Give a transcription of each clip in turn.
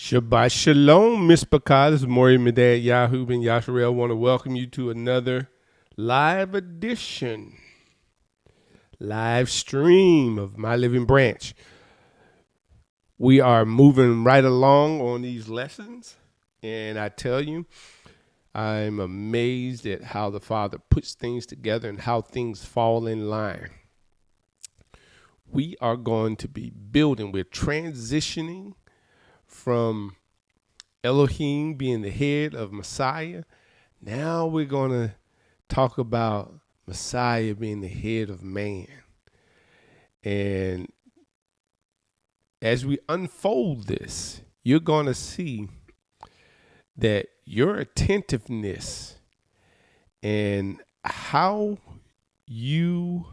Shabbat Shalom, Miss Bakah. This is Maury Medad Yahoo Ben Yasharel. Want to welcome you to another live edition, live stream of My Living Branch. We are moving right along on these lessons, and I tell you, I'm amazed at how the Father puts things together and how things fall in line. We are going to be building, we're transitioning from Elohim being the head of Messiah. Now we're going to talk about Messiah being the head of man. And as we unfold this, you're going to see that your attentiveness and how you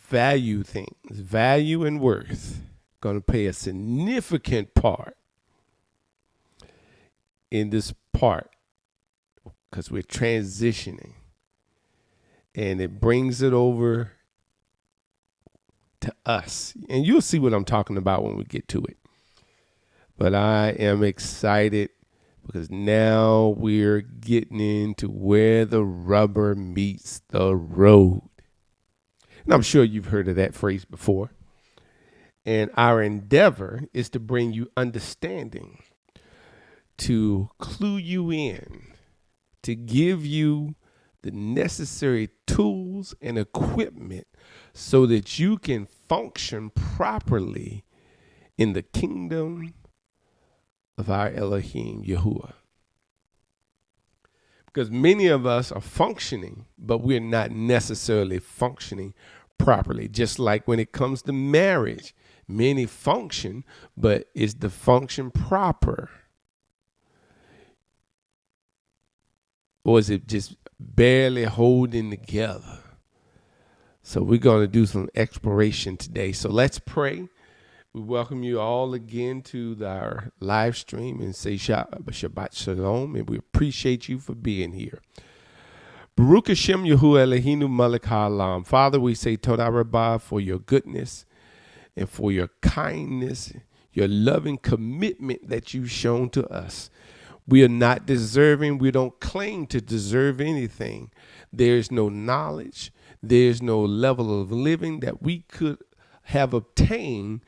value things, value and worth, going to play a significant part in this part because we're transitioning, and it brings it over to us, and you'll see what I'm talking about when we get to it. But I am excited because now we're getting into where the rubber meets the road. And I'm sure you've heard of that phrase before. And our endeavor is to bring you understanding, to clue you in, to give you the necessary tools and equipment so that you can function properly in the kingdom of our Elohim, Yahuwah. Because many of us are functioning, but we're not necessarily functioning properly. Just like when it comes to marriage, many function, but is the function proper? Or is it just barely holding together? So we're going to do some exploration today. So let's pray. We welcome you all again to our live stream and say Shabbat Shalom, and we appreciate you for being here. Baruch Hashem Yahuwah Eloheinu Melech HaOlam. Father, we say Todah Rabbah for your goodness and for your kindness, your loving commitment that you've shown to us. We are not deserving. We don't claim to deserve anything. There's no knowledge. There's no level of living that we could have obtained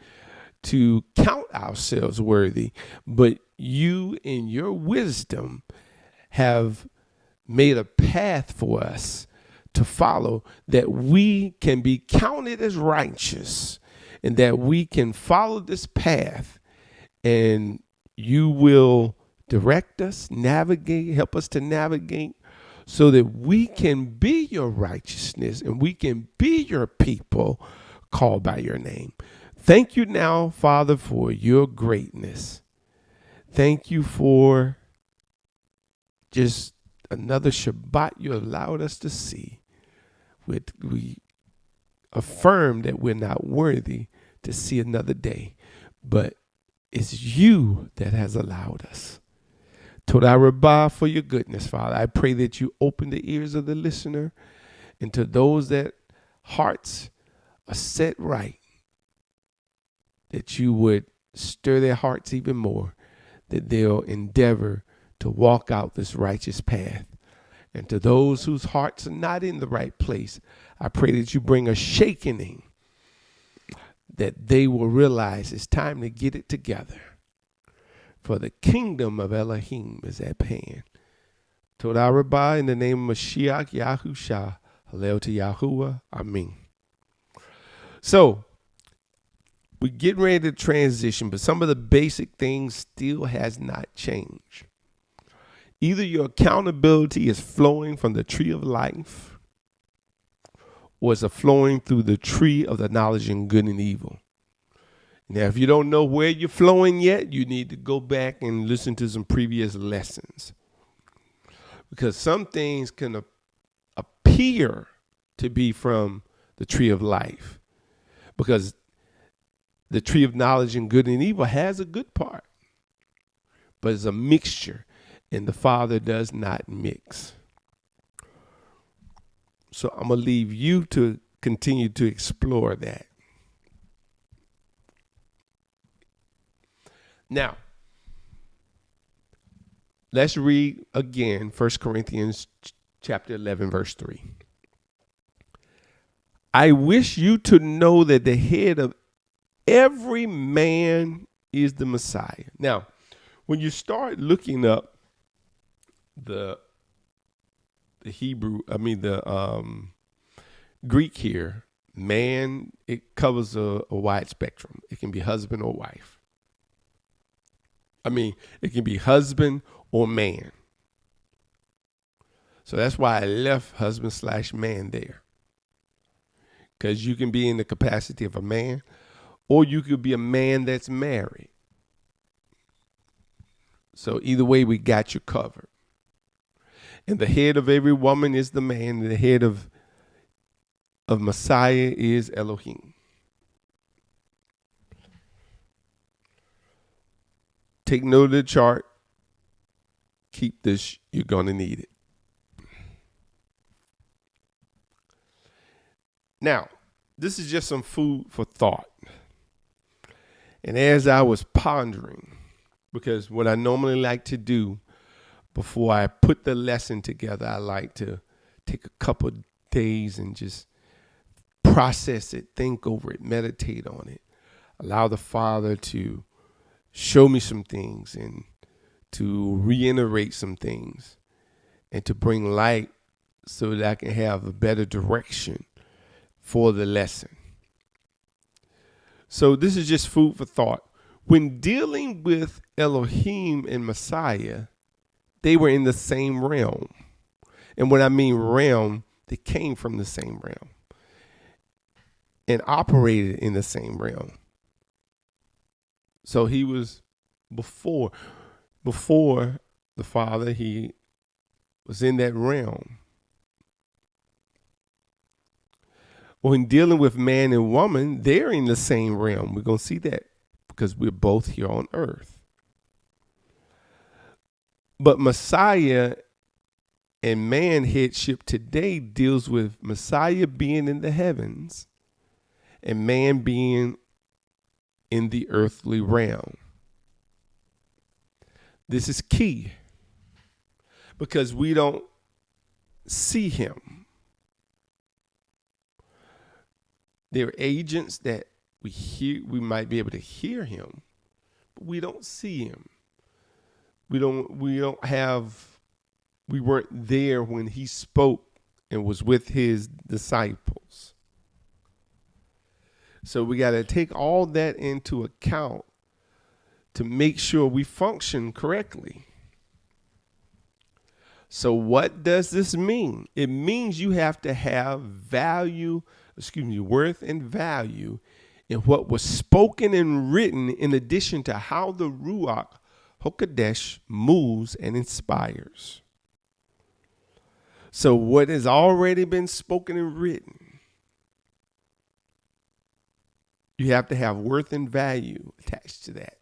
to count ourselves worthy. But you, in your wisdom, have made a path for us to follow, that we can be counted as righteous and that we can follow this path, and you will direct us, navigate, help us to navigate so that we can be your righteousness and we can be your people called by your name. Thank you now, Father, for your greatness. Thank you for just another Shabbat you allowed us to see. We affirm that we're not worthy to see another day, but it's you that has allowed us. Todah Rabbah for your goodness, Father. I pray that you open the ears of the listener, and to those that hearts are set right, that you would stir their hearts even more, that they'll endeavor to walk out this righteous path. And to those whose hearts are not in the right place, I pray that you bring a shakening, that they will realize it's time to get it together. For the kingdom of Elohim is at hand. Todah Rabbah, in the name of Mashiach Yahushua, Hallel to Yahuwah, Amen. So, we're getting ready to transition, but some of the basic things still has not changed. Either your accountability is flowing from the tree of life, or it's flowing through the tree of the knowledge of good and evil. Now, if you don't know where you're flowing yet, you need to go back and listen to some previous lessons. Because some things can appear to be from the tree of life. Because the tree of knowledge and good and evil has a good part. But it's a mixture, and the Father does not mix. So I'm going to leave you to continue to explore that. Now, let's read again 1 Corinthians chapter 11, verse 3. I wish you to know that the head of every man is the Messiah. Now, when you start looking up the Hebrew, the Greek here, man, it covers a wide spectrum. It can be husband or wife. It can be husband or man. So that's why I left husband/man there. Because you can be in the capacity of a man, or you could be a man that's married. So either way, we got you covered. And the head of every woman is the man, and the head of Messiah is Elohim. Take note of the chart. Keep this. You're going to need it. Now, this is just some food for thought. And as I was pondering, because what I normally like to do before I put the lesson together, I like to take a couple days and just process it, think over it, meditate on it, allow the Father to show me some things and to reiterate some things and to bring light so that I can have a better direction for the lesson. So this is just food for thought. When dealing with Elohim and Messiah, they were in the same realm. And when I mean realm, they came from the same realm and operated in the same realm. So he was before the Father, he was in that realm. When dealing with man and woman, they're in the same realm. We're going to see that because we're both here on earth. But Messiah and man headship today deals with Messiah being in the heavens and man being in the earthly realm. This is key because we don't see him. There are agents that we might be able to hear him, but we don't see him. We weren't there when he spoke and was with his disciples. So we got to take all that into account to make sure we function correctly. So what does this mean? It means you have to have worth and value in what was spoken and written, in addition to how the Ruach HaKodesh moves and inspires. So what has already been spoken and written, you have to have worth and value attached to that.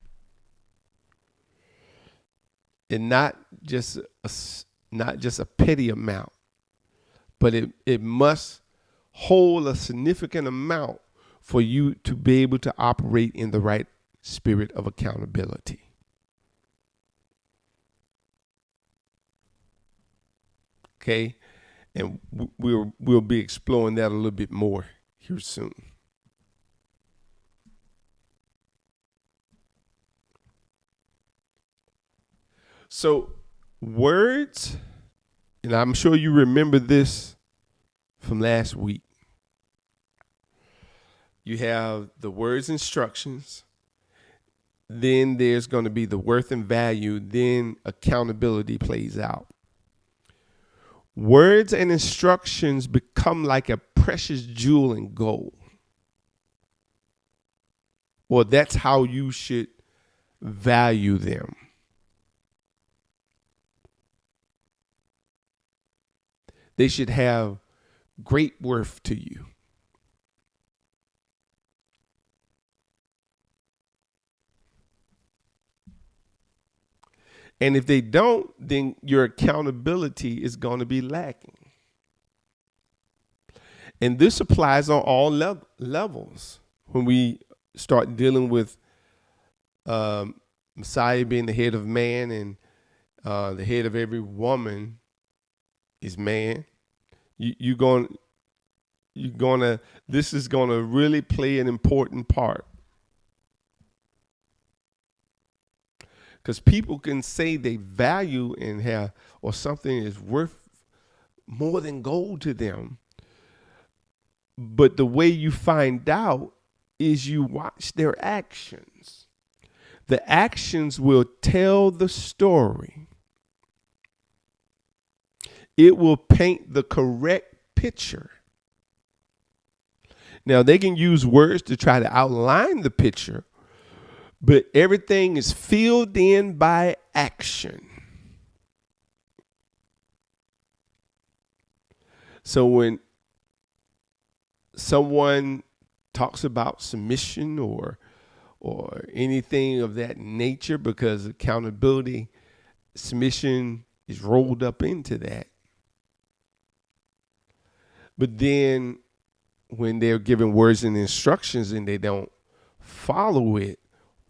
And not just a petty amount, but it must hold a significant amount for you to be able to operate in the right spirit of accountability. Okay, and we'll be exploring that a little bit more here soon. So words, and I'm sure you remember this from last week. You have the words instructions, then there's going to be the worth and value, then accountability plays out. Words and instructions become like a precious jewel in gold. Well, that's how you should value them. They should have great worth to you. And if they don't, then your accountability is going to be lacking. And this applies on all levels when we start dealing with Messiah being the head of man, and the head of every woman is man. You're gonna this is gonna really play an important part, because people can say they value and have, or something is worth more than gold to them, but the way you find out is you watch their actions. The actions will tell the story. It will paint the correct picture. Now, they can use words to try to outline the picture, but everything is filled in by action. So when someone talks about submission or anything of that nature, because accountability, submission is rolled up into that. But then when they're given words and instructions and they don't follow it,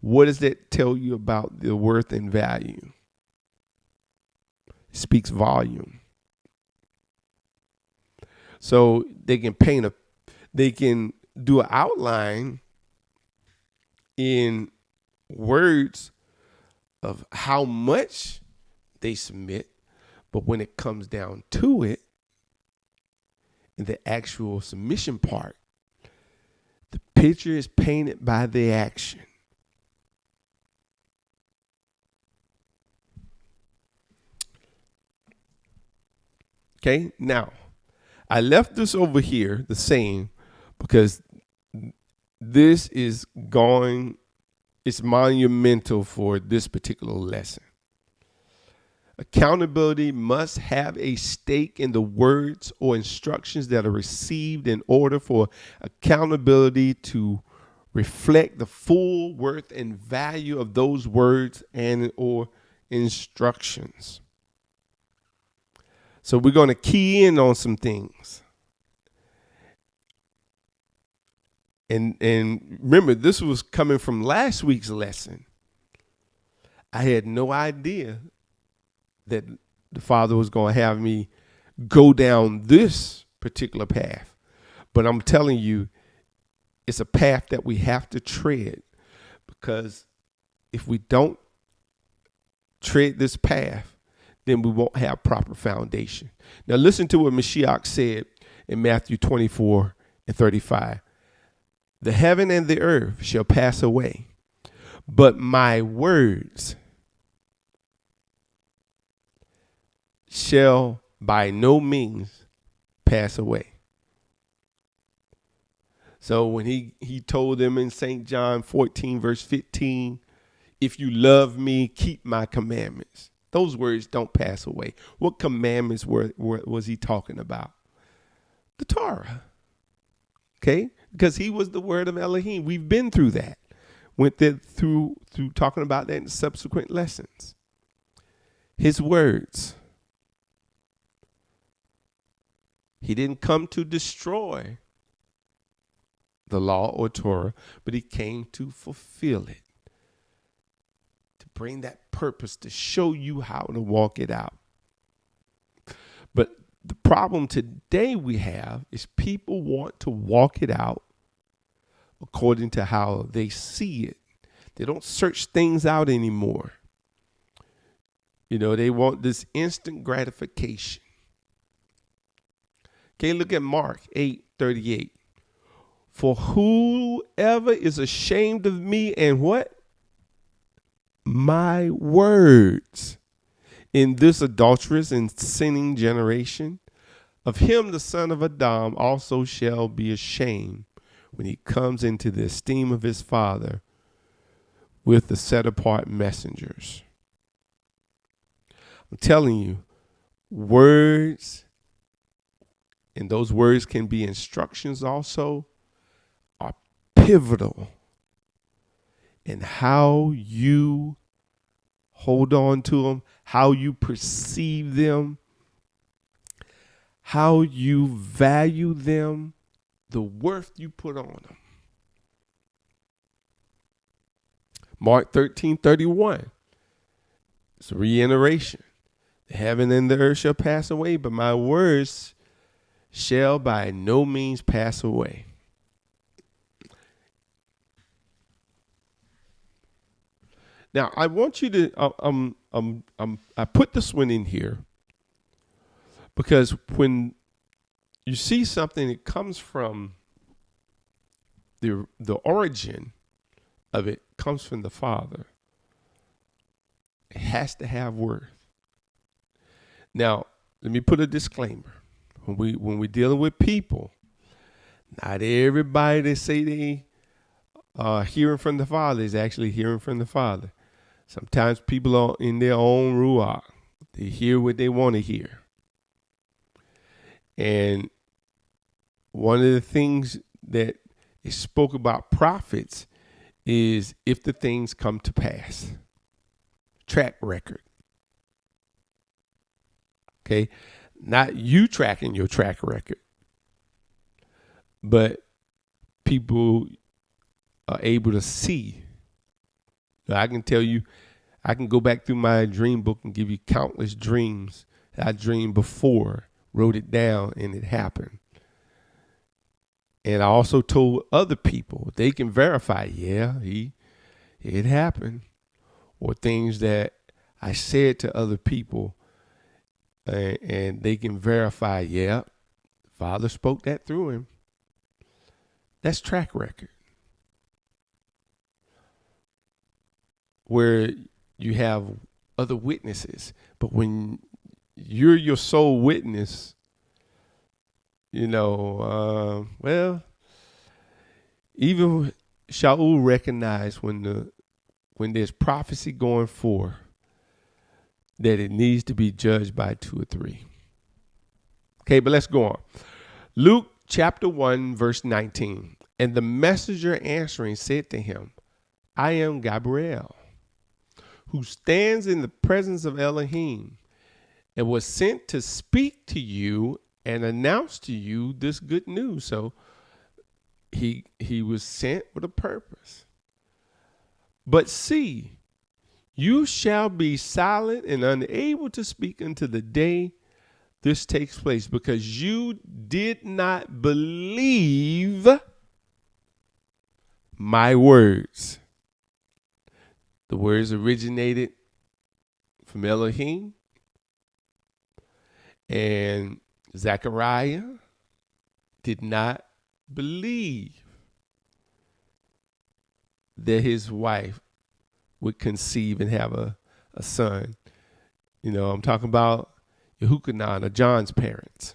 what does that tell you about the worth and value? It speaks volume. So they can they can do an outline in words of how much they submit, but when it comes down to it, the actual submission part, the picture is painted by the action. Okay, now I left this over here the same because this is it's monumental for this particular lesson. Accountability must have a stake in the words or instructions that are received in order for accountability to reflect the full worth and value of those words and or instructions. So we're going to key in on some things. And remember, this was coming from last week's lesson. I had no idea that the Father was going to have me go down this particular path. But I'm telling you, it's a path that we have to tread, because if we don't tread this path, then we won't have proper foundation. Now listen to what Mashiach said in Matthew 24:35. The heaven and the earth shall pass away, but my words shall by no means pass away. So when he told them in St. John 14, verse 15, if you love me, keep my commandments. Those words don't pass away. What commandments was he talking about? The Torah. Okay? Because he was the word of Elohim. We've been through that. Went through talking about that in subsequent lessons. His words. He didn't come to destroy the law or Torah, but he came to fulfill it, to bring that purpose, to show you how to walk it out. But the problem today we have is people want to walk it out according to how they see it. They don't search things out anymore. You know, they want this instant gratification. Okay, look at Mark 8:38. For whoever is ashamed of me and what? My words in this adulterous and sinning generation, of him the son of Adam also shall be ashamed when he comes into the esteem of his Father with the set apart messengers. I'm telling you, words, and those words can be instructions also, are pivotal in how you hold on to them, how you perceive them, how you value them, the worth you put on them. Mark 13:31. It's a reiteration. The heaven and the earth shall pass away, but my words shall by no means pass away. Now, I want you to, I put this one in here because when you see something that comes from the origin of it comes from the Father, it has to have worth. Now, let me put a disclaimer. When we're dealing with people, not everybody that say they are hearing from the Father is actually hearing from the Father. Sometimes people are in their own ruach. They hear what they want to hear. And one of the things that is spoke about prophets is if the things come to pass. Track record. Okay? Not you tracking your track record, but people are able to see. I can tell you, I can go back through my dream book and give you countless dreams that I dreamed before, wrote it down, and it happened. And I also told other people, they can verify, it happened. Or things that I said to other people, and they can verify, Father spoke that through him. That's track record. Where you have other witnesses. But when you're your sole witness, even Shaul recognized when there's prophecy going forth that it needs to be judged by 2 or 3. Okay, but let's go on. Luke chapter 1, verse 19. And the messenger answering said to him, I am Gabriel, who stands in the presence of Elohim, and was sent to speak to you and announce to you this good news. So he was sent with a purpose. But see, you shall be silent and unable to speak until the day this takes place, because you did not believe my words. The words originated from Elohim, and Zechariah did not believe that his wife would conceive and have a son. I'm talking about Yehukanan, or John's parents.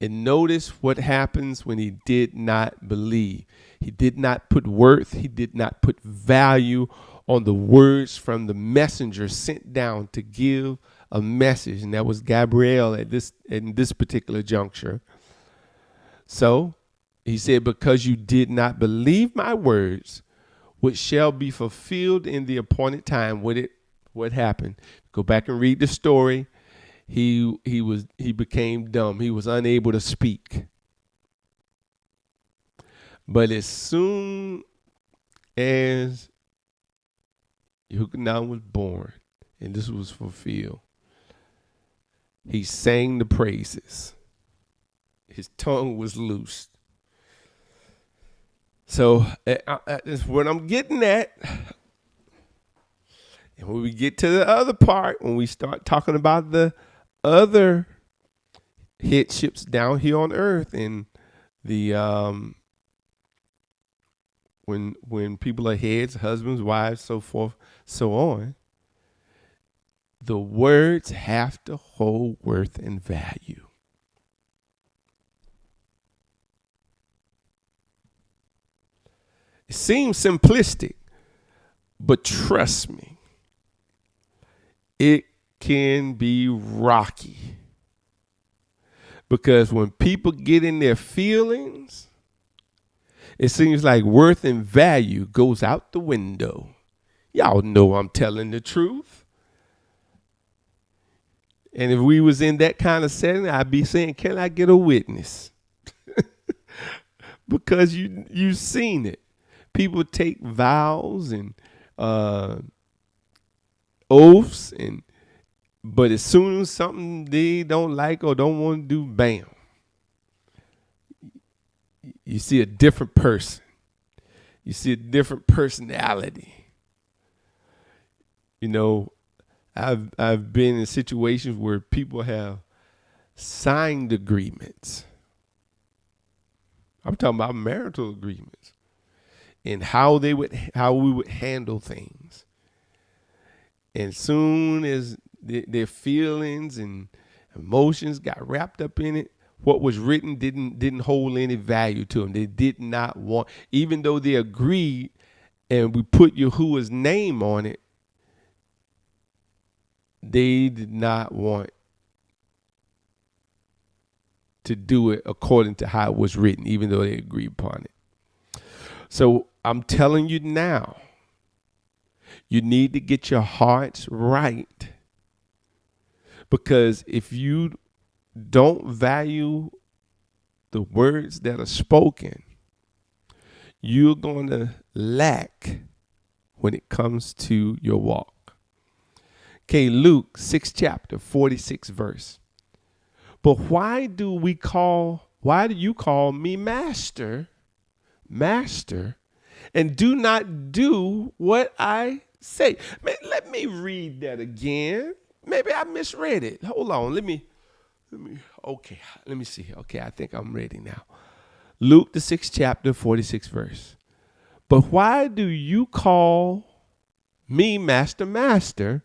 And notice what happens when he did not believe. He did not put worth, he did not put value on the words from the messenger sent down to give a message. And that was Gabriel in this particular juncture. So he said, because you did not believe my words, which shall be fulfilled in the appointed time. What happened? Go back and read the story. He became dumb. He was unable to speak. But as soon as Yehukanan was born, and this was fulfilled, he sang the praises. His tongue was loosed. So that's what I'm getting at. And when we get to the other part, when we start talking about the other headships down here on earth, and the when people are heads, husbands, wives, so forth, so on, the words have to hold worth and value. It seems simplistic, but trust me, it can be rocky. Because when people get in their feelings, it seems like worth and value goes out the window. Y'all know I'm telling the truth. And if we was in that kind of setting, I'd be saying, can I get a witness? Because you've seen it. people take vows and oaths, but as soon as something they don't like or don't want to do, bam, you see a different person. You see a different personality. You know, I've been in situations where people have signed agreements. I'm talking about marital agreements and how we would handle things. And soon as their feelings and emotions got wrapped up in it, what was written didn't hold any value to them. They did not want, even though they agreed and we put Yahuwah's name on it, they did not want to do it according to how it was written, even though they agreed upon it. So I'm telling you now, you need to get your hearts right. Because if you don't value the words that are spoken, you're going to lack when it comes to your walk. Okay, Luke 6 chapter 46 verse. But why do you call me master, master, and do not do what I say? Let me read that again. Maybe I misread it. Hold on. Let me see. Okay, I think I'm ready now. Luke the 6th chapter, 46 verse. But why do you call me master, master,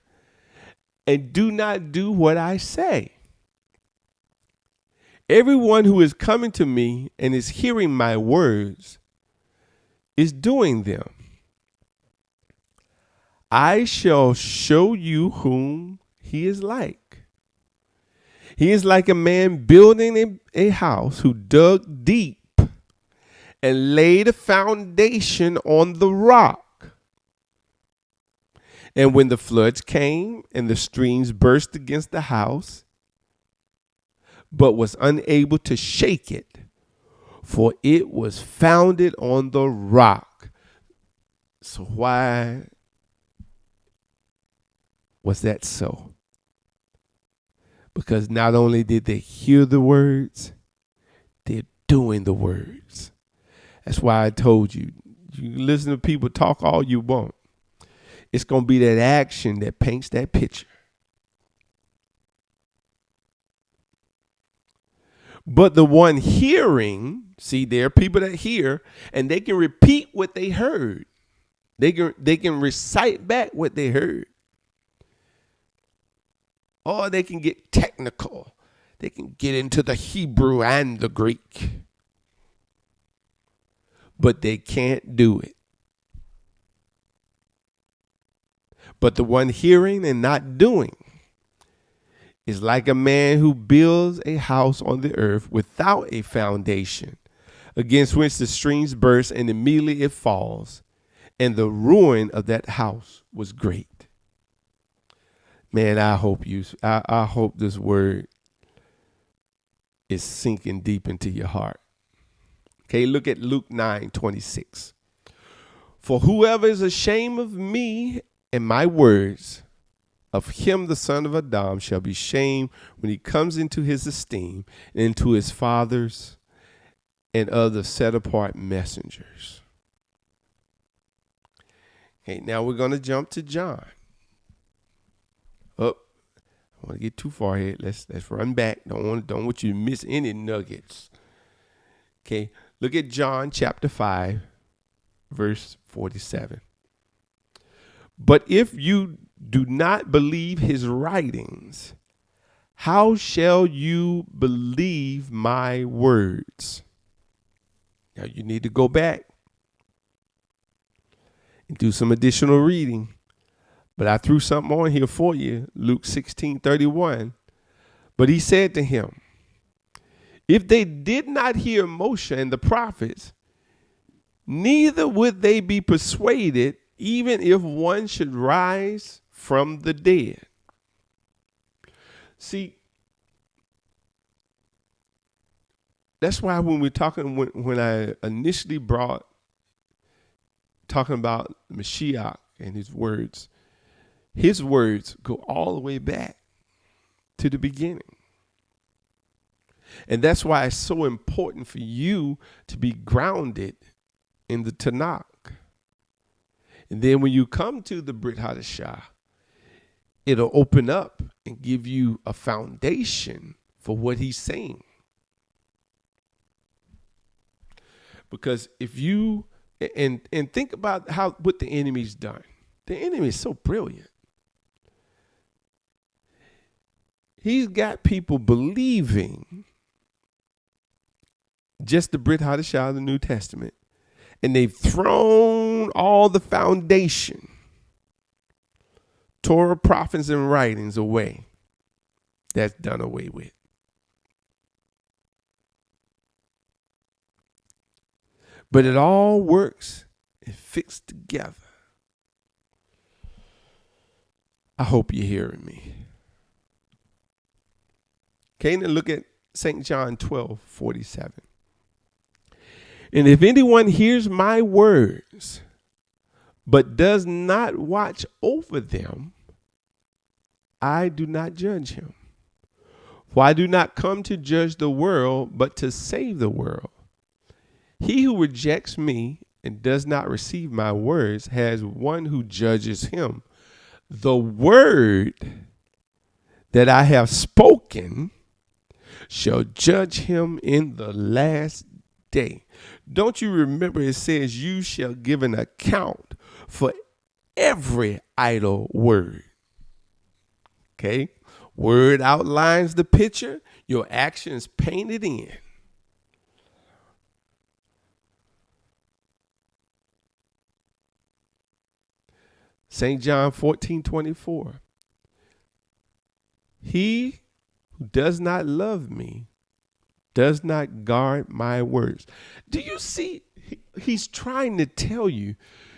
and do not do what I say? Everyone who is coming to me and is hearing my words is doing them. I shall show you whom he is like. He is like a man building a house who dug deep and laid a foundation on the rock. And when the floods came and the streams burst against the house, but was unable to shake it, for it was founded on the rock. So why was that so? Because not only did they hear the words, they're doing the words. That's why I told you, you listen to people talk all you want. It's going to be that action that paints that picture. But the one hearing, see, there are people that hear and they can repeat what they heard. They can recite back what they heard. Or they can get technical. They can get into the Hebrew and the Greek. But they can't do it. But the one hearing and not doing is like a man who builds a house on the earth without a foundation, against which the streams burst and immediately it falls. And the ruin of that house was great. Man, I hope this word is sinking deep into your heart. Okay, look at Luke 9:26. For whoever is ashamed of me and my words, of him the son of Adam shall be shamed when he comes into his esteem and into his fathers and other set apart messengers. Okay, now we're going to jump to John. I want to get too far ahead. Let's run back. Don't want you to miss any nuggets. Okay, look at John chapter 5, verse 47. But if you do not believe his writings, how shall you believe my words? Now you need to go back and do some additional reading. But I threw something on here for you, Luke 16:31. But he said to him, if they did not hear Moshe and the prophets, neither would they be persuaded, even if one should rise from the dead. See, that's why when we're talking, when I initially brought talking about Mashiach and his words go all the way back to the beginning. And that's why it's so important for you to be grounded in the Tanakh. And then when you come to the Brit Hadashah, it'll open up and give you a foundation for what he's saying. Because if you, and think about what the enemy's done. The enemy is so brilliant. He's got people believing just the Brit Hadashah of the New Testament. And they've thrown all the foundation, Torah, prophets, and writings away. That's done away with. But it all works and fits together. I hope you're hearing me. Okay, now look at St. John 12:47. And if anyone hears my words, but does not watch over them, I do not judge him. For I do not come to judge the world, but to save the world. He who rejects me and does not receive my words has one who judges him. The word that I have spoken shall judge him in the last day. Don't you remember it says you shall give an account for every idle word. Okay? Word outlines the picture, your actions paint it in. St. John 14:24. He who does not love me does not guard my words. Do you see? He's trying to tell you,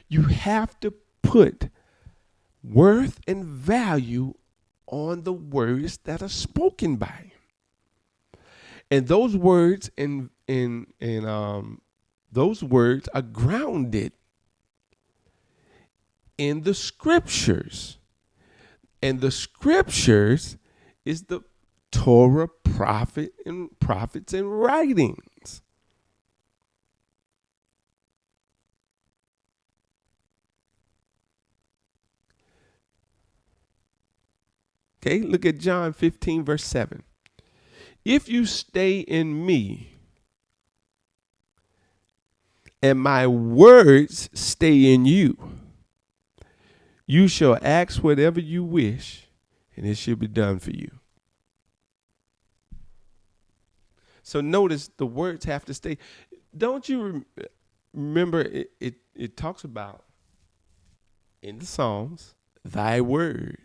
you have to put worth and value on the words that are spoken by him. And those words those words are grounded in the scriptures. And the scriptures is the Torah, prophets and writings. Okay, look at John 15, verse 7. If you stay in me and my words stay in you, you shall ask whatever you wish, and it shall be done for you. So notice the words have to stay. Don't you remember it talks about in the Psalms, thy word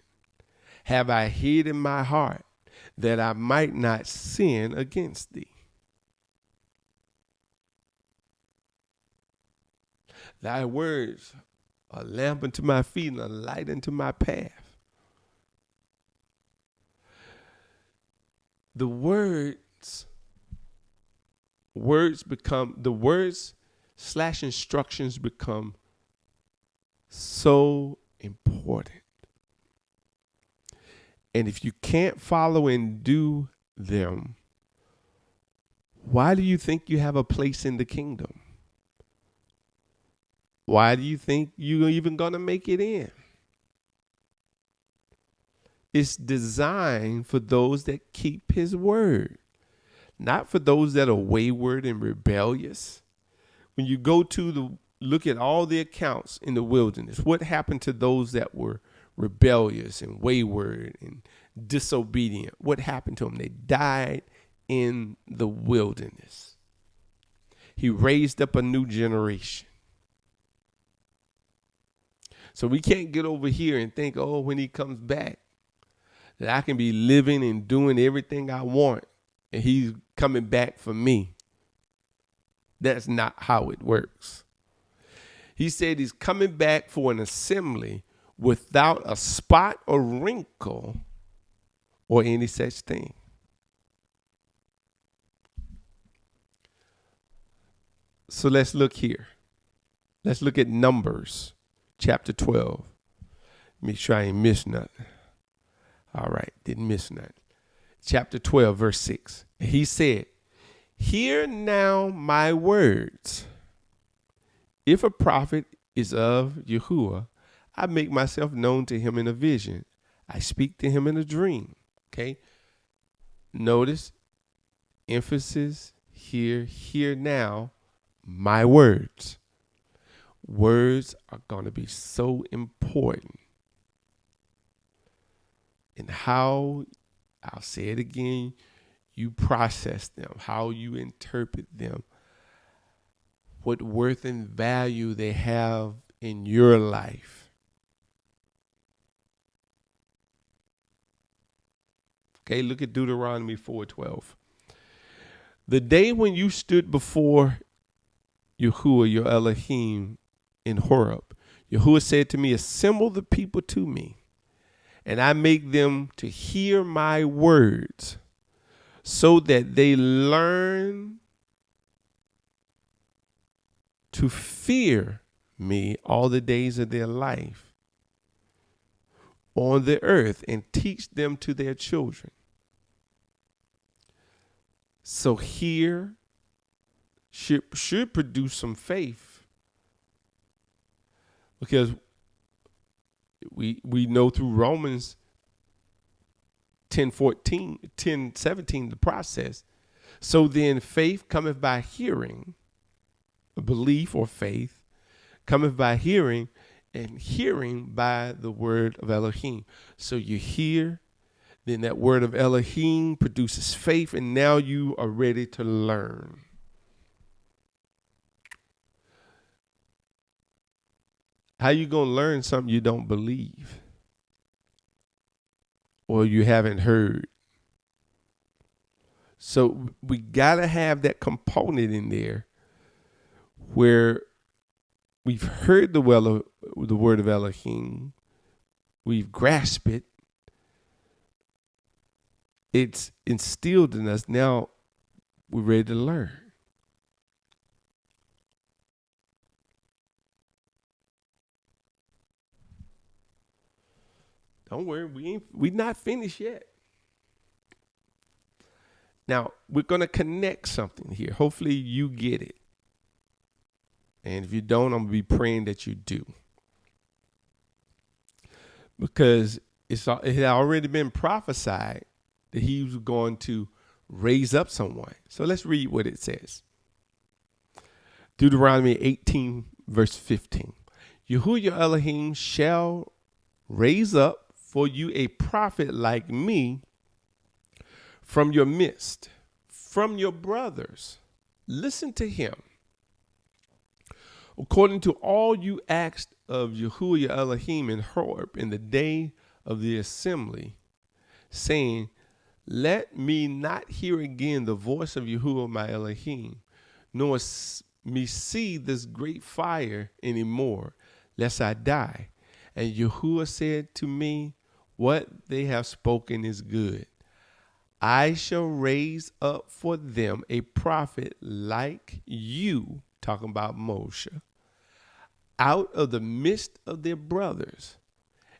have I hid in my heart that I might not sin against thee. Thy words are a lamp unto my feet and a light unto my path. The words / instructions become so important. And if you can't follow and do them, why do you think you have a place in the kingdom? Why do you think you're even going to make it in? It's designed for those that keep his word, not for those that are wayward and rebellious. When you go to look at all the accounts in the wilderness, what happened to those that were rebellious and wayward and disobedient? What happened to them? They died in the wilderness. He raised up a new generation. So we can't get over here and think, oh, when he comes back, that I can be living and doing everything I want and he's coming back for me. That's not how it works. He said he's coming back for an assembly without a spot or wrinkle or any such thing. So let's look here. Let's look at Numbers chapter 12. Make sure I ain't miss nothing. All right, didn't miss nothing. Chapter 12, verse 6. And he said, hear now my words. If a prophet is of Yahuwah, I make myself known to him in a vision. I speak to him in a dream. Okay. Notice, emphasis here, hear now my words. Words are going to be so important in how, I'll say it again, you process them, how you interpret them, what worth and value they have in your life. Okay, look at Deuteronomy 4:12. The day when you stood before Yahuwah, your Elohim, in Horeb, Yahuwah said to me, assemble the people to me, and I make them to hear my words, so that they learn to fear me all the days of their life on the earth, and teach them to their children. So here should produce some faith, because we know through Romans 10:17, the process. So then faith cometh by hearing, belief or faith cometh by hearing, and hearing by the word of Elohim. So you hear, then that word of Elohim produces faith, and now you are ready to learn. How you going to learn something you don't believe or you haven't heard? So we got to have that component in there where we've heard the word of Elohim, we've grasped it, it's instilled in us. Now we're ready to learn. Don't worry, we're not finished yet. Now we're gonna connect something here. Hopefully you get it. And if you don't, I'm gonna be praying that you do. Because it had already been prophesied that he was going to raise up someone. So let's read what it says. Deuteronomy 18, verse 15. Yahuwah Elohim shall raise up for you a prophet like me from your midst, from your brothers. Listen to him. According to all you asked of Yahuwah Elohim in Horeb in the day of the assembly, saying, let me not hear again the voice of Yahuwah my Elohim, nor me see this great fire anymore, lest I die. And Yahuwah said to me, what they have spoken is good. I shall raise up for them a prophet like you, talking about Moshe, out of the midst of their brothers,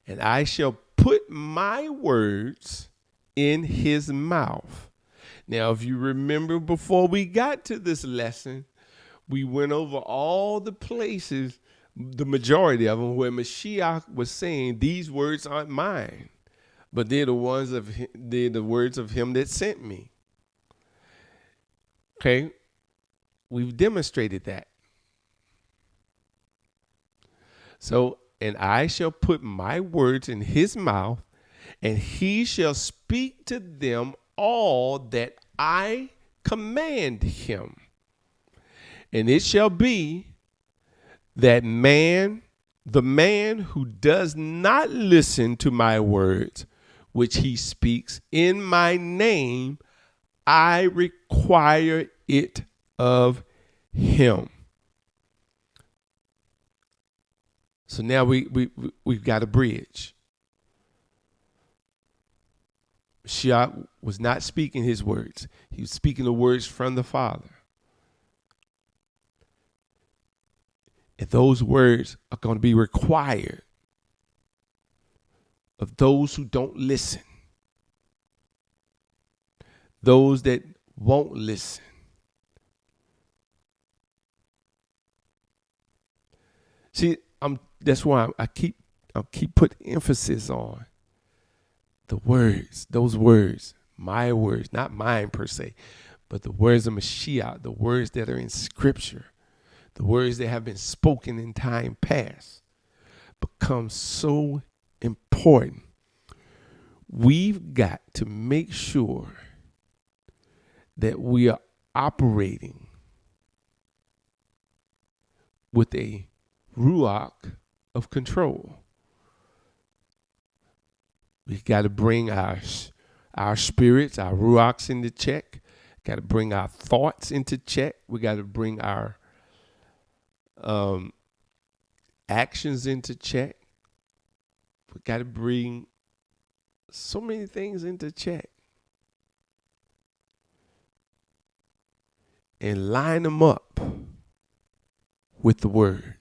and I shall put my words in his mouth. Now, if you remember, before we got to this lesson, we went over all the places, the majority of them, where Mashiach was saying, these words aren't mine, but they're the words of him that sent me. Okay, we've demonstrated that. So, and I shall put my words in his mouth, and he shall speak to them all that I command him. And it shall be that the man who does not listen to my words, which he speaks in my name, I require it of him. So now we've got a bridge. Mashiach was not speaking his words. He was speaking the words from the Father. And those words are going to be required of those who don't listen, those that won't listen. See, that's why I keep putting emphasis on the words, those words, my words, not mine per se, but the words of Mashiach, the words that are in Scripture, the words that have been spoken in time past, become so important. We've got to make sure that we are operating with a ruach of control. We got to bring our spirits, our ruachs into check. Got to bring our thoughts into check. We got to bring our actions into check. We got to bring so many things into check and line them up with the word.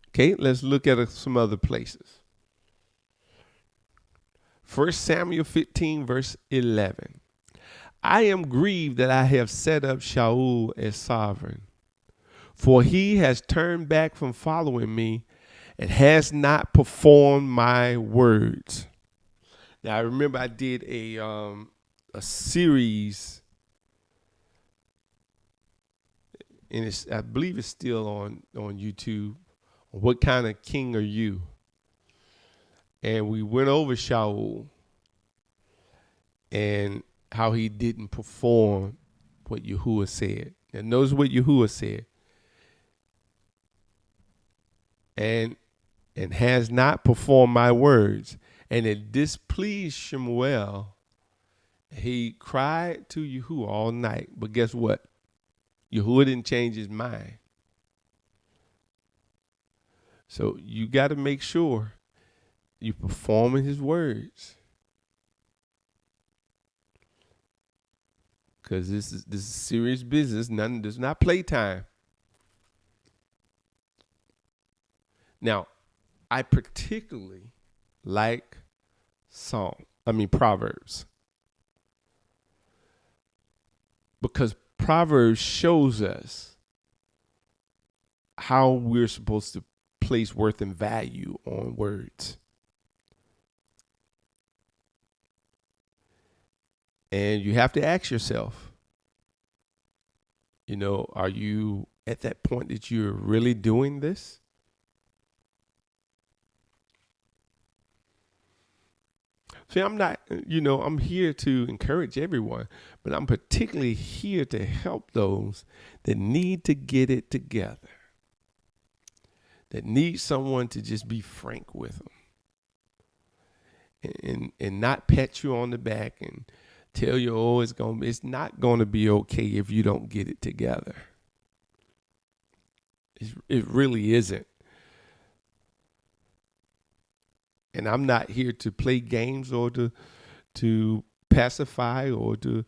Okay, let's look at some other places. 1 Samuel 15, verse 11. I am grieved that I have set up Shaul as sovereign, for he has turned back from following me and has not performed my words. Now, I remember I did a series, and I believe it's still on YouTube. What kind of king are you? And we went over Shaul and how he didn't perform what Yahuwah said. And knows what Yahuwah said. And has not performed my words. And it displeased Shemuel. He cried to Yahuwah all night. But guess what? Yahuwah didn't change his mind. So you got to make sure you performing his words. Because this is serious business. This is not playtime. Now, I particularly like Proverbs. Because Proverbs shows us how we're supposed to place worth and value on words. And you have to ask yourself, are you at that point that you're really doing this? See, I'm here to encourage everyone, but I'm particularly here to help those that need to get it together, that need someone to just be frank with them and not pat you on the back and tell you, it's not going to be okay if you don't get it together. It really isn't. And I'm not here to play games or to pacify or to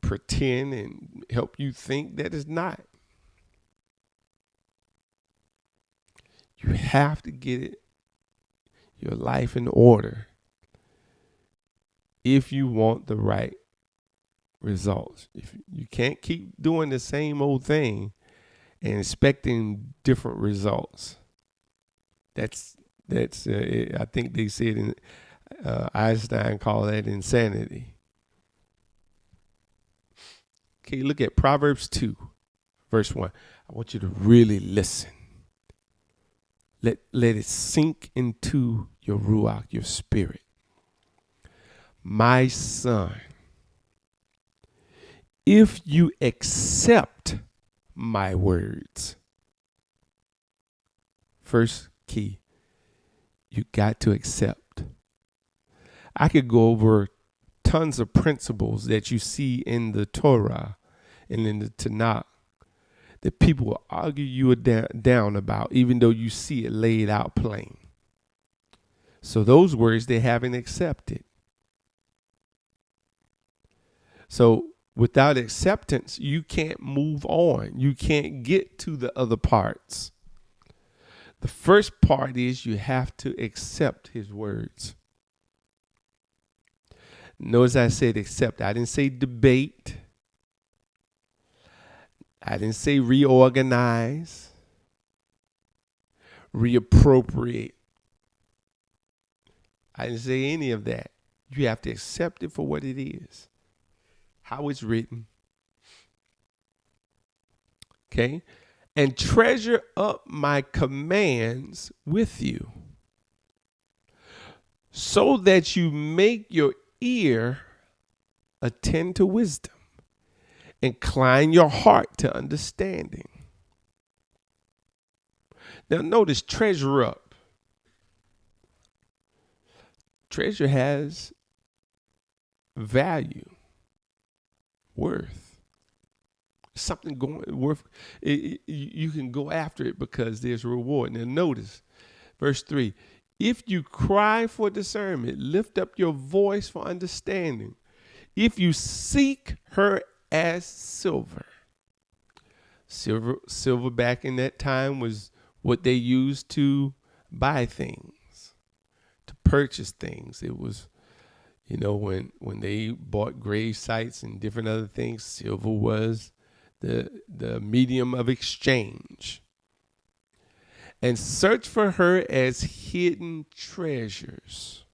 pretend and help you think that it's not. You have to get your life in order if you want the right results. If you can't keep doing the same old thing and expecting different results, that's I think they said Einstein called that insanity. Okay, look at Proverbs 2, verse 1. I want you to really listen. Let it sink into your ruach, your spirit. My son, if you accept my words, first key, you got to accept. I could go over tons of principles that you see in the Torah and in the Tanakh that people will argue you down about, even though you see it laid out plain. So those words they haven't accepted. So Without acceptance, you can't move on. You can't get to the other parts. The first part is you have to accept his words. Notice I said accept. I didn't say debate. I didn't say reorganize, reappropriate. I didn't say any of that. You have to accept it for what it is, how it's written. Okay? And treasure up my commands with you, so that you make your ear attend to wisdom, incline your heart to understanding. Now notice, treasure up. Treasure has value, worth. Something going worth. You can go after it because there's a reward. Now notice, verse 3. If you cry for discernment, lift up your voice for understanding. If you seek her as silver. Silver back in that time was what they used to buy things, to purchase things. It was, when they bought grave sites and different other things, silver was the medium of exchange. And search for her as hidden treasures.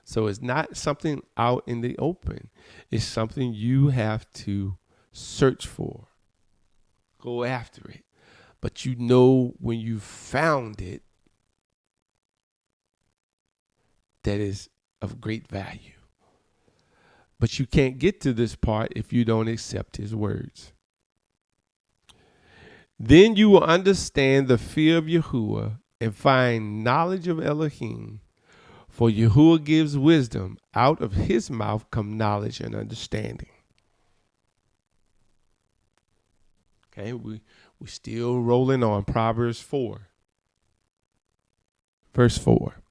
So it's not something out in the open. It's something you have to search for. Go after it. But when you found it, that is of great value. But you can't get to this part if you don't accept his words. Then you will understand the fear of Yahuwah and find knowledge of Elohim. For Yahuwah gives wisdom. Out of his mouth come knowledge and understanding. Okay, we still rolling on Proverbs 4. Verse 4.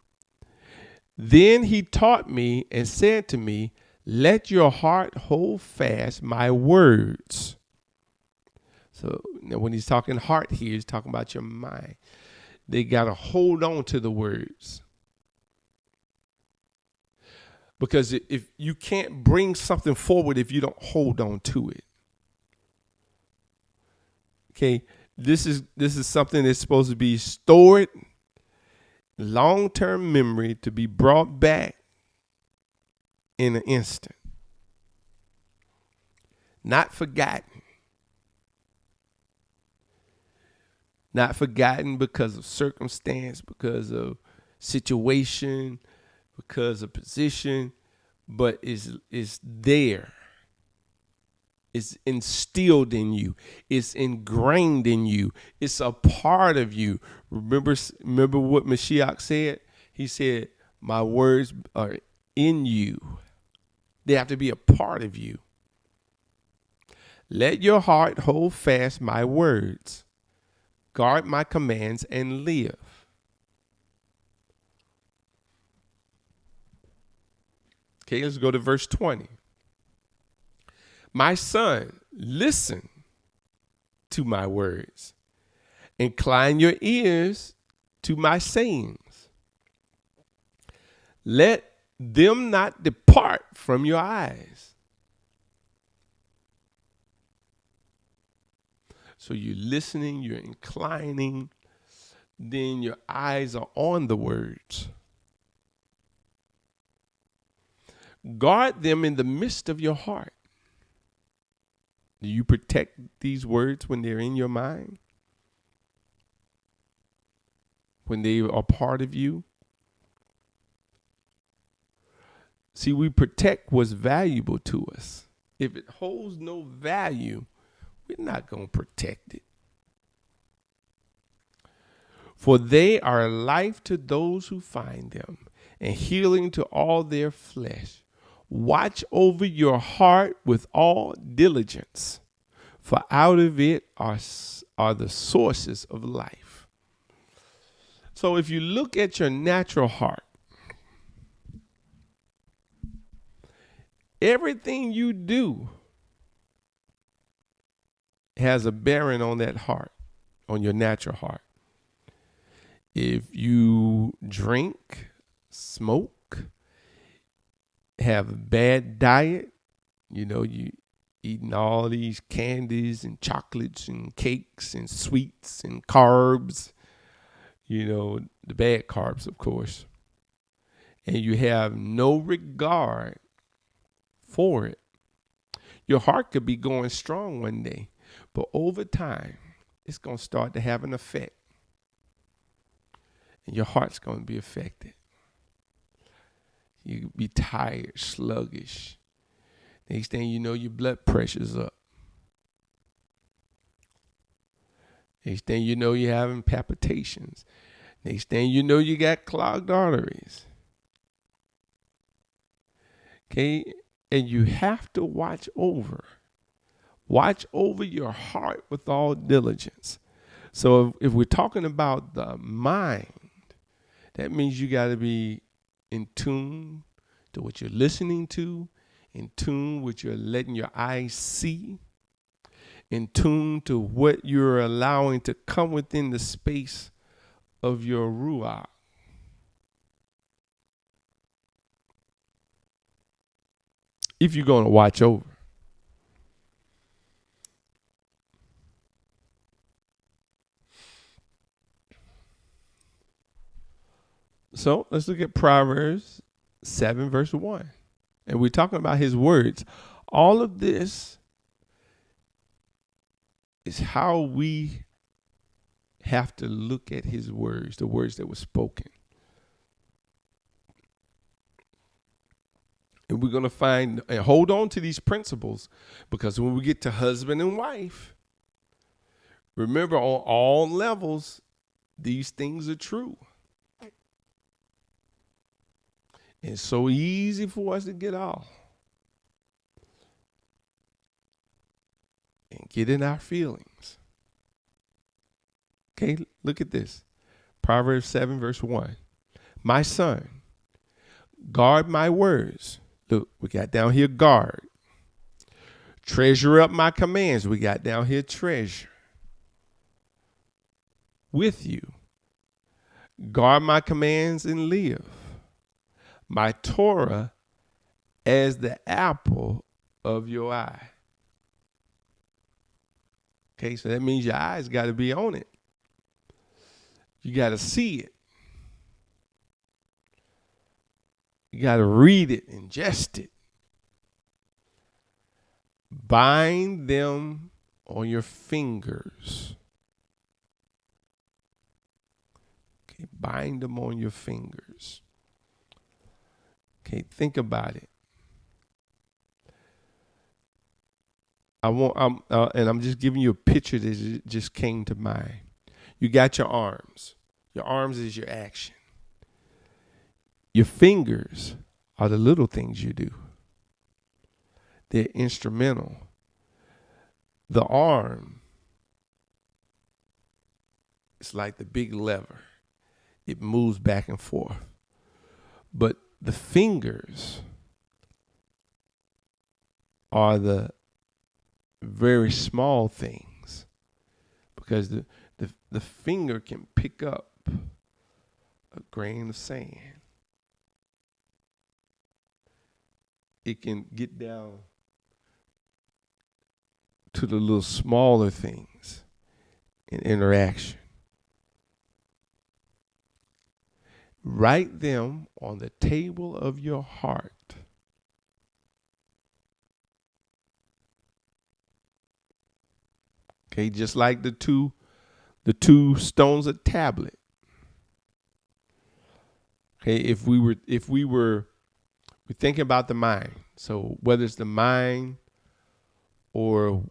Then he taught me and said to me, let your heart hold fast my words. So when he's talking heart here, he's talking about your mind. They got to hold on to the words. Because if you can't bring something forward if you don't hold on to it. Okay, this is something that's supposed to be stored, long-term memory, to be brought back in an instant. Not forgotten. Not forgotten because of circumstance, because of situation, because of position, but is there. It's instilled in you. It's ingrained in you. It's a part of you. Remember what Mashiach said? He said, my words are in you. They have to be a part of you. Let your heart hold fast my words. Guard my commands and live. Okay, let's go to verse 20. My son, listen to my words. Incline your ears to my sayings. Let them not depart from your eyes. So you're listening, you're inclining, then your eyes are on the words. Guard them in the midst of your heart. Do you protect these words when they're in your mind? When they are part of you? See, we protect what's valuable to us. If it holds no value, we're not going to protect it. For they are life to those who find them, and healing to all their flesh. Watch over your heart with all diligence, for out of it are the sources of life. So if you look at your natural heart, Everything you do has a bearing on that heart, on your natural heart. If you drink, smoke, have a bad diet, you eating all these candies and chocolates and cakes and sweets and carbs, the bad carbs, of course, and you have no regard for it, your heart could be going strong one day, but over time, it's going to start to have an effect, and your heart's going to be affected. You be tired, sluggish. Next thing you know, your blood pressure's up. Next thing you know, you're having palpitations. Next thing you know, you got clogged arteries. Okay? And you have to watch over your heart with all diligence. So if we're talking about the mind, that means you got to be in tune to what you're listening to, in tune with you're letting your eyes see, in tune to what you're allowing to come within the space of your ruach. If you're going to watch over. So let's look at Proverbs 7, verse 1. And we're talking about his words. All of this is how we have to look at his words, the words that were spoken. And we're going to find and hold on to these principles, because when we get to husband and wife, remember, on all levels, these things are true. It's so easy for us to get off and get in our feelings. Okay, look at this. Proverbs 7, verse 1. My son, guard my words. Look, we got down here guard. Treasure up my commands. We got down here treasure. With you. Guard my commands and live. My Torah as the apple of your eye. Okay, so that means your eyes got to be on it. You got to see it. You got to read it, ingest it. Bind them on your fingers. Okay, bind them on your fingers. Okay, think about it. I'm just giving you a picture that just came to mind. You got your arms. Your arms is your action. Your fingers are the little things you do. They're instrumental. The arm, it's like the big lever. It moves back and forth. But the fingers are the very small things, because the finger can pick up a grain of sand. It can get down to the little smaller things in interaction. Write them on the table of your heart. Okay, just like the two stones of tablet. Okay, if we're thinking about the mind. So whether it's the mind or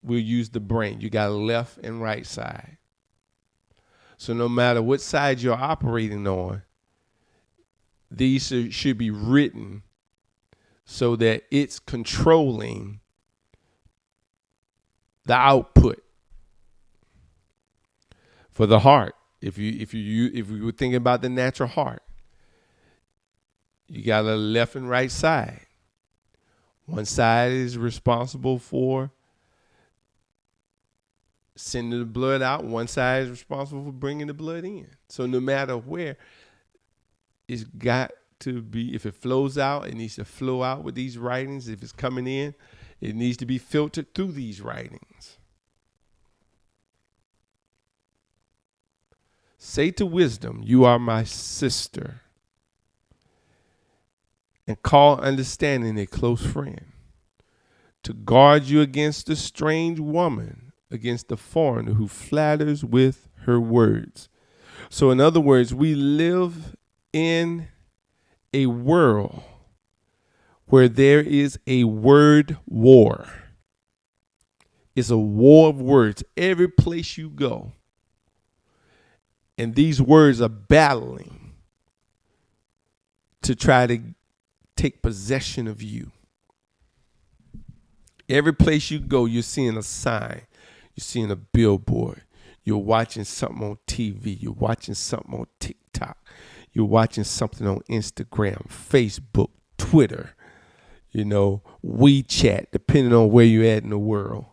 we'll use the brain, you got a left and right side. So no matter what side you're operating on, these should be written so that it's controlling the output for the heart. If we were thinking about the natural heart, you got a left and right side. One side is responsible for sending the blood out. One side is responsible for bringing the blood in. So no matter where, it's got to be, if it flows out, it needs to flow out with these writings. If it's coming in, it needs to be filtered through these writings. Say to wisdom, you are my sister, and call understanding a close friend, to guard you against the strange woman, against the foreigner who flatters with her words. So in other words, we live in a world where there is a word war. It's a war of words every place you go. And these words are battling to try to take possession of you. Every place you go, you're seeing a sign. You're seeing a billboard. You're watching something on TV. You're watching something on TikTok. You're watching something on Instagram, Facebook, Twitter, WeChat, depending on where you're at in the world.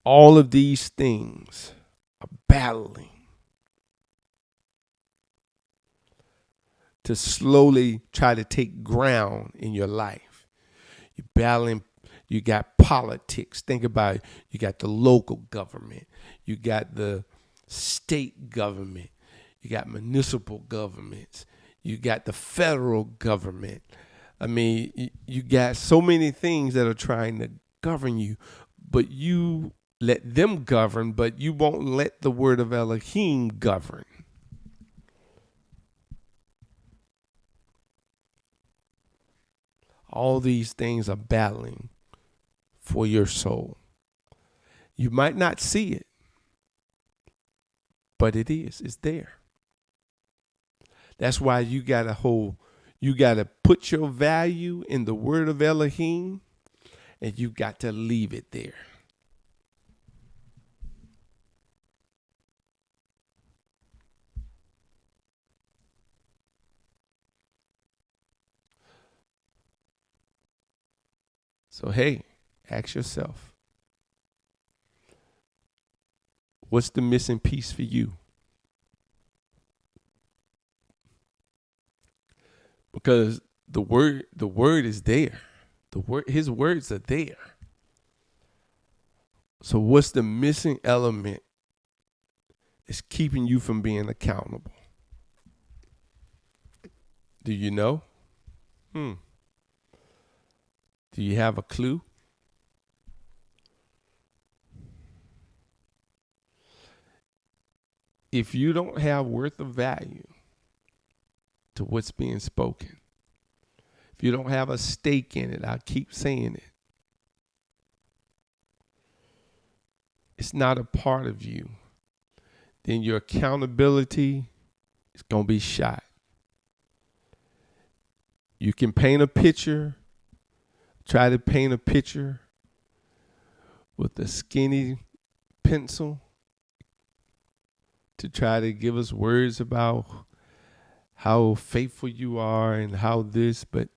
All of these things are battling to slowly try to take ground in your life. You're battling. You got politics. Think about it. You got the local government. You got the state government. You got municipal governments. You got the federal government. I mean, you got so many things that are trying to govern you, but you let them govern, but you won't let the word of Elohim govern. All these things are battling for your soul. You might not see it, but it is. It's there. That's why you gotta put your value in the word of Elohim, and you got to leave it there. So, hey, ask yourself, what's the missing piece for you? Because the word is there. His words are there. So what's the missing element that's keeping you from being accountable? Do you know? Do you have a clue? If you don't have worth of value to what's being spoken, if you don't have a stake in it, I keep saying it, it's not a part of you, then your accountability is going to be shot. You can paint a picture, try to paint a picture with a skinny pencil to try to give us words about how faithful you are and how this, but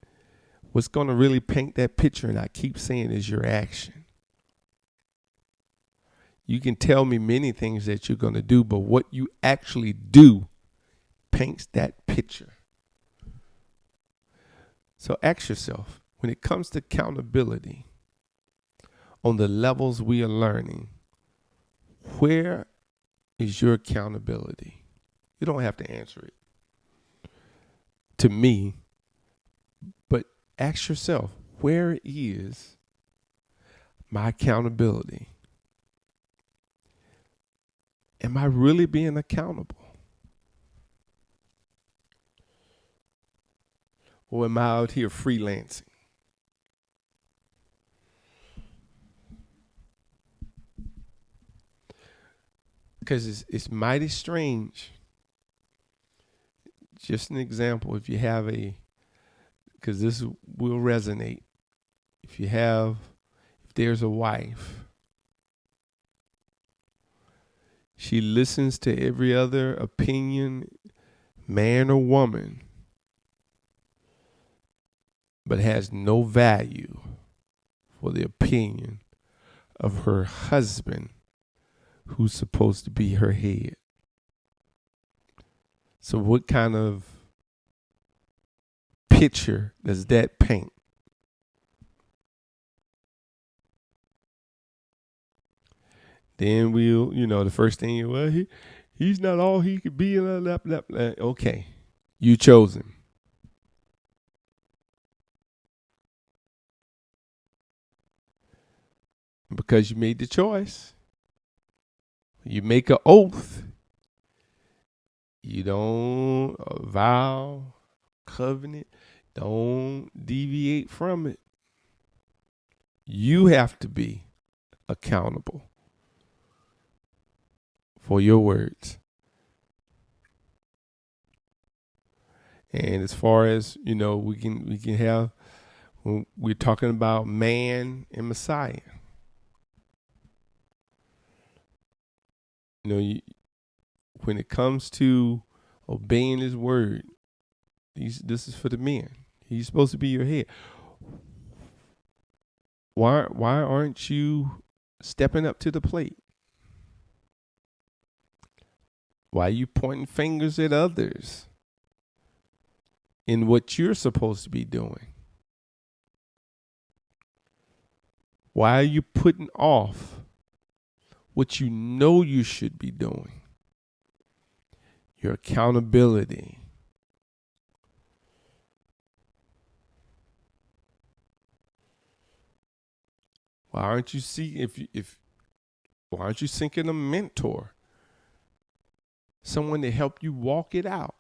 what's going to really paint that picture, and I keep saying, is your action. You can tell me many things that you're going to do, but what you actually do paints that picture. So ask yourself, when it comes to accountability, on the levels we are learning, where is your accountability? You don't have to answer it to me, but ask yourself, where is my accountability? Am I really being accountable? Or am I out here freelancing? Because it's mighty strange. Just an example, if because this will resonate. If there's a wife, she listens to every other opinion, man or woman, but has no value for the opinion of her husband, who's supposed to be her head. So what kind of picture does that paint? Then we'll, the first thing, well, he's not all he could be. Okay, you chose him. Because you made the choice. You make an oath. You don't vow, covenant. Don't deviate from it. You have to be accountable for your words. And as far as, we can have, when we're talking about man and Messiah. When it comes to obeying his word, this is for the men. He's supposed to be your head. Why aren't you stepping up to the plate? Why are you pointing fingers at others in what you're supposed to be doing? Why are you putting off what you know you should be doing? Your accountability. Why aren't you why aren't you seeking a mentor? Someone to help you walk it out,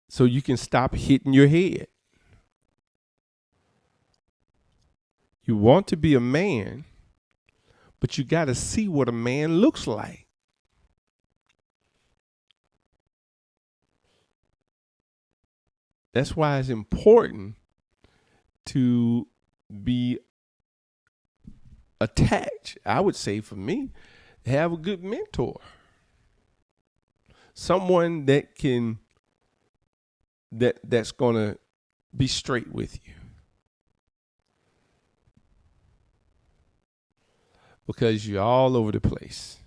so you can stop hitting your head. You want to be a man, but you got to see what a man looks like. That's why it's important to be attached. I would say, for me, have a good mentor. Someone that's going to be straight with you. Because you're all over the place.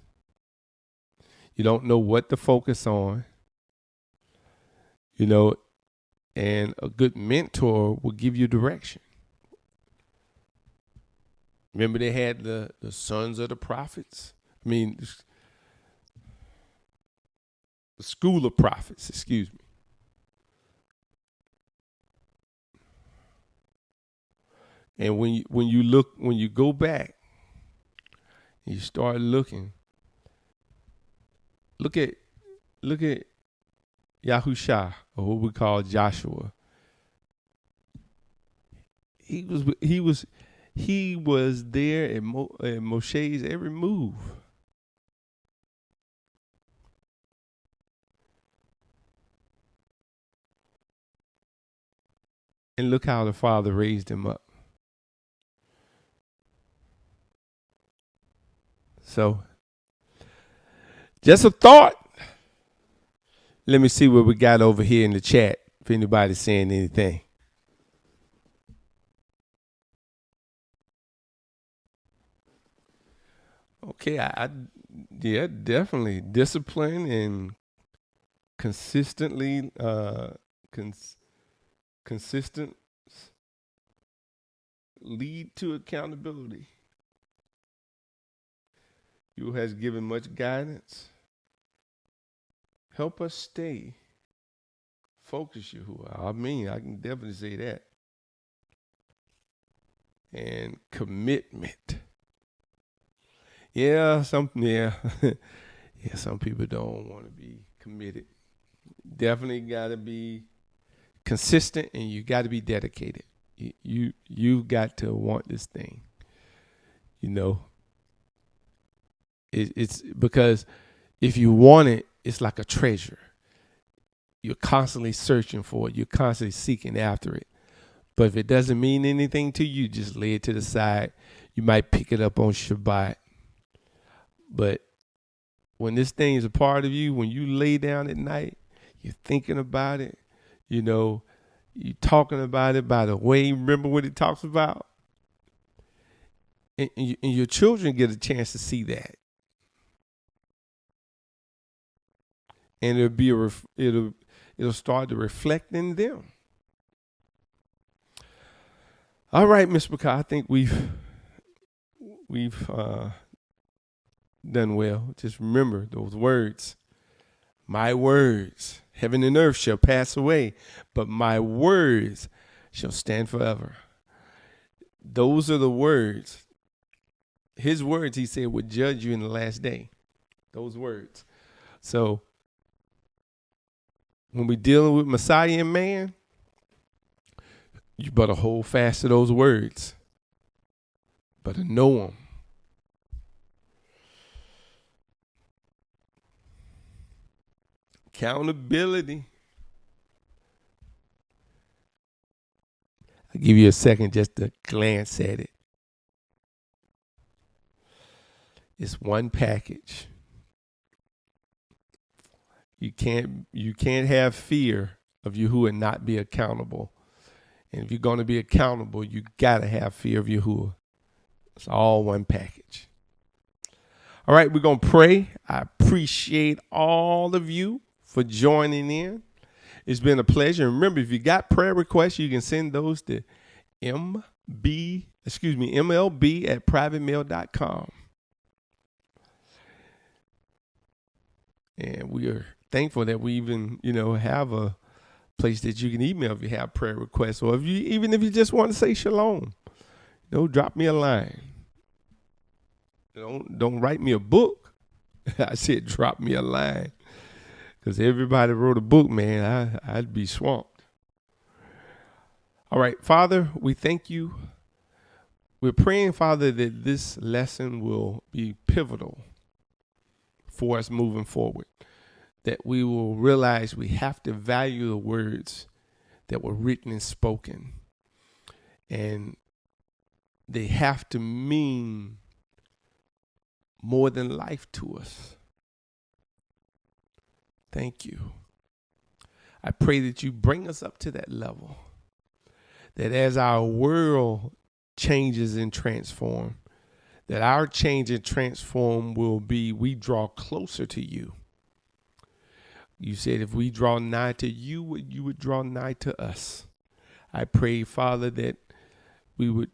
You don't know what to focus on. And a good mentor will give you direction. Remember, they had the sons of the prophets? The school of prophets, excuse me. And when you go back, you start looking. Look at Yahusha, or what we call Joshua. He was there at Moshe's every move. And look how the Father raised him up. So, just a thought. Let me see what we got over here in the chat, if anybody's saying anything. Okay, yeah, definitely discipline and consistently consistent lead to accountability. You has given much guidance. Help us stay focused, Yahuwah. I can definitely say that. And commitment. Yeah, some people don't want to be committed. Definitely got to be consistent, and you got to be dedicated. You've got to want this thing. It's because if you want it, it's like a treasure. You're constantly searching for it. You're constantly seeking after it. But if it doesn't mean anything to you, just lay it to the side. You might pick it up on Shabbat. But when this thing is a part of you, when you lay down at night, you're thinking about it, You talking about it by the way. Remember what it talks about? And your children get a chance to see that. And it'll start to reflect in them. All right, Miss McCall, I think we've done well. Just remember those words. My words, heaven and earth shall pass away, but my words shall stand forever. Those are the words. His words, he said, would judge you in the last day. Those words. So when we're dealing with Messiah and man, you better hold fast to those words. Better know them. Accountability. I'll give you a second just to glance at it. It's one package. You can't have fear of Yahuwah and not be accountable. And if you're going to be accountable, you got to have fear of Yahuwah. It's all one package. All right, we're going to pray. I appreciate all of you for joining in. It's been a pleasure. Remember, if you got prayer requests, you can send those to MLB@privatemail.com. And we are thankful that we even, have a place that you can email if you have prayer requests, or if you just want to say shalom, drop me a line. Don't write me a book. I said drop me a line, because everybody wrote a book, man. I'd be swamped. All right, Father, we thank you. We're praying, Father, that this lesson will be pivotal for us moving forward, that we will realize we have to value the words that were written and spoken, and they have to mean more than life to us. Thank you. I pray that you bring us up to that level, that as our world changes and transform, that our change and transform will be, we draw closer to you. You said if we draw nigh to you, you would draw nigh to us. I pray, Father, that we would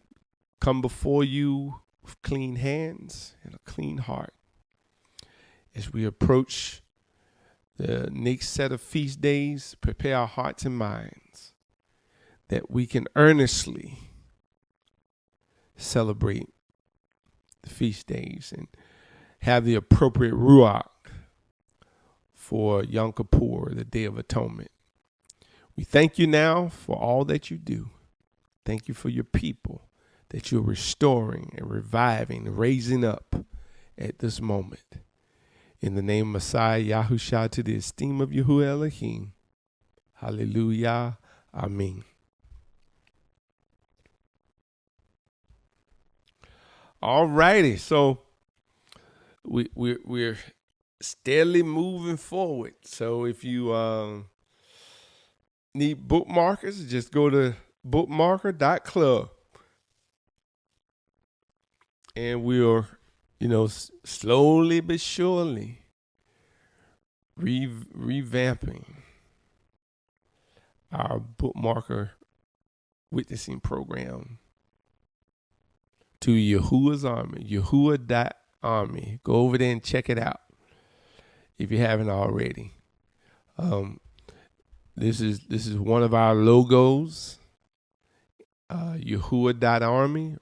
come before you with clean hands and a clean heart as we approach the next set of feast days. Prepare our hearts and minds that we can earnestly celebrate the feast days and have the appropriate ruach for Yom Kippur, the Day of Atonement. We thank you now for all that you do. Thank you for your people that you're restoring and reviving, raising up at this moment. In the name of Messiah Yahushua, to the esteem of Yahuwah Elohim. Hallelujah. Amen. All righty. So we're steadily moving forward. So if you need bookmarkers, just go to bookmarker.club. And we're, slowly but surely revamping our bookmarker witnessing program to Yahuwah's Army, Yahuwah.army. Go over there and check it out if you haven't already. This is one of our logos, Yahuwah.army,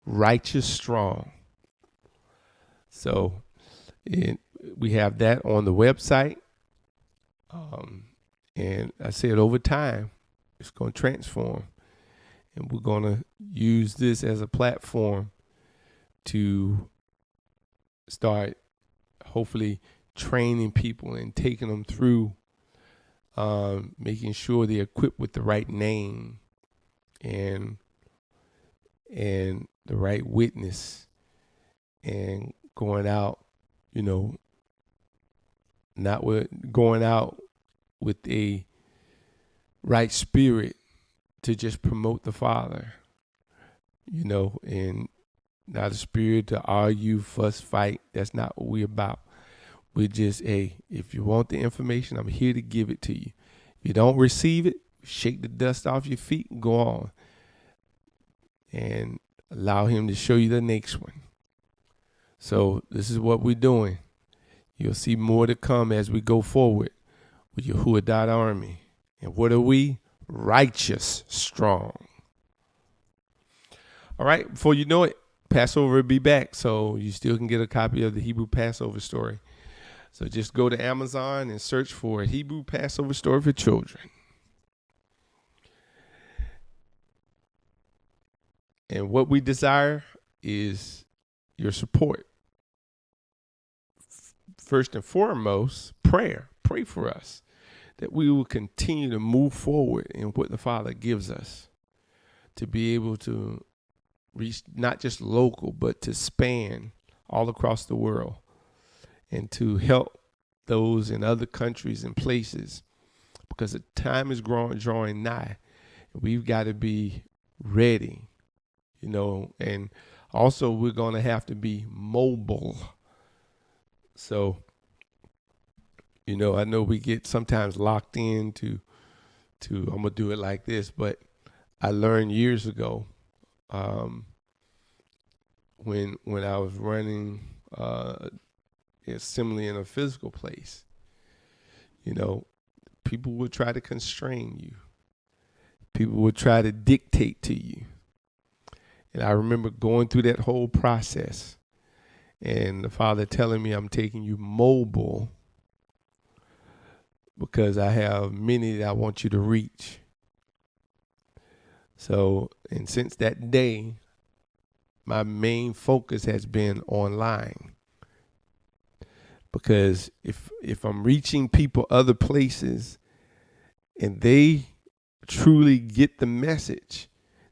righteous strong. So we have that on the website. And I said over time, it's going to transform. And we're going to use this as a platform to start hopefully training people and taking them through, making sure they're equipped with the right name and the right witness, and going out, going out with a right spirit to just promote the Father, and not a spirit to argue, fuss, fight. That's not what we're about. We're just, hey, if you want the information, I'm here to give it to you. If you don't receive it, shake the dust off your feet and go on. And allow him to show you the next one. So this is what we're doing. You'll see more to come as we go forward with Yahuwah Army. And what are we? Righteous, strong. All right, before you know it, Passover will be back. So you still can get a copy of the Hebrew Passover story. So just go to Amazon and search for Hebrew Passover story for children. And what we desire is your support. First and foremost, prayer. Pray for us that we will continue to move forward in what the Father gives us to be able to reach not just local, but to span all across the world and to help those in other countries and places, because the time is drawing nigh. We've got to be ready, and also we're going to have to be mobile. So, I know we get sometimes locked into I'm going to do it like this, but I learned years ago when I was running assembly in a physical place, people would try to constrain you. People would try to dictate to you. And I remember going through that whole process and the Father telling me, I'm taking you mobile because I have many that I want you to reach. So, and since that day, my main focus has been online. Because if I'm reaching people other places and they truly get the message,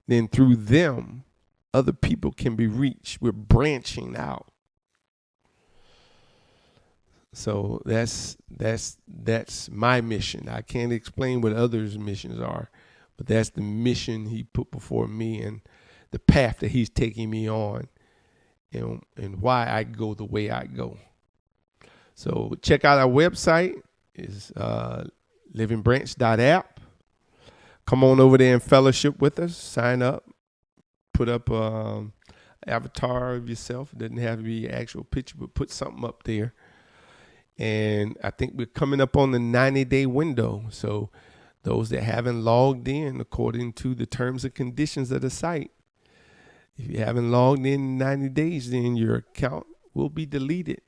then through them, other people can be reached. We're branching out. So that's my mission. I can't explain what others' missions are, but that's the mission he put before me and the path that he's taking me on and why I go the way I go. So check out our website. It's livingbranch.app. Come on over there and fellowship with us. Sign up. Put up avatar of yourself. It doesn't have to be an actual picture, but put something up there. And I think we're coming up on the 90-day window. So those that haven't logged in according to the terms and conditions of the site, if you haven't logged in 90 days, then your account will be deleted,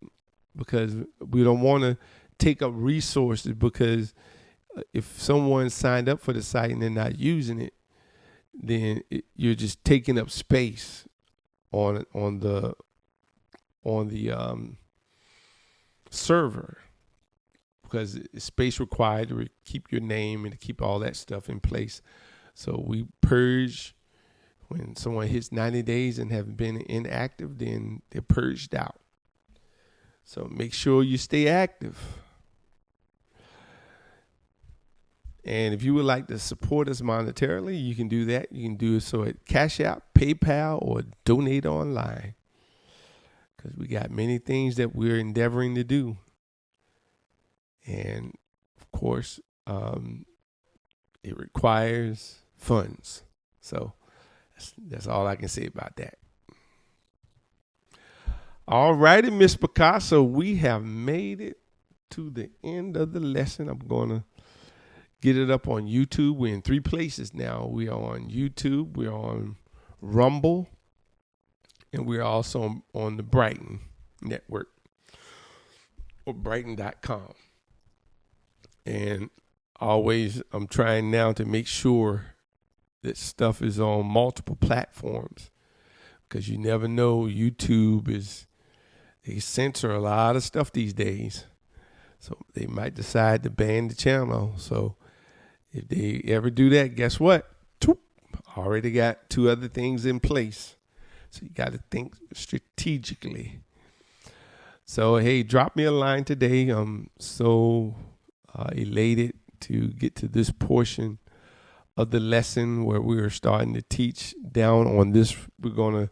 because we don't want to take up resources, because if someone signed up for the site and they're not using it, then you're just taking up space on the server, because it's space required to keep your name and to keep all that stuff in place. So we purge when someone hits 90 days and have been inactive, then they're purged out. So make sure you stay active. And if you would like to support us monetarily, you can do that. You can do so at Cash App, PayPal, or donate online, because we got many things that we're endeavoring to do. And of course, it requires funds. So that's all I can say about that. All righty, Miss Picasso, we have made it to the end of the lesson. I'm going to get it up on YouTube. We're in 3 places now. We are on YouTube, we're on Rumble, and we're also on the Brighton Network, or Brighton.com. And always, I'm trying now to make sure that stuff is on multiple platforms, because you never know. YouTube they censor a lot of stuff these days. So they might decide to ban the channel. So if they ever do that, guess what? Already got 2 other things in place. So you got to think strategically. So, hey, drop me a line today. I'm so elated to get to this portion of the lesson where we are starting to teach down on this. We're going to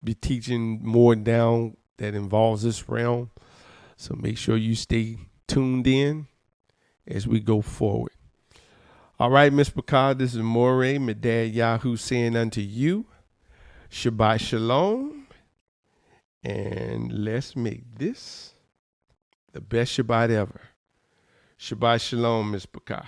be teaching more down that involves this realm. So make sure you stay tuned in as we go forward. All right, Miss Bakar, this is Moray, Medad Yahoo, saying unto you, Shabbat Shalom. And let's make this the best Shabbat ever. Shabbat Shalom, Miss Bakar.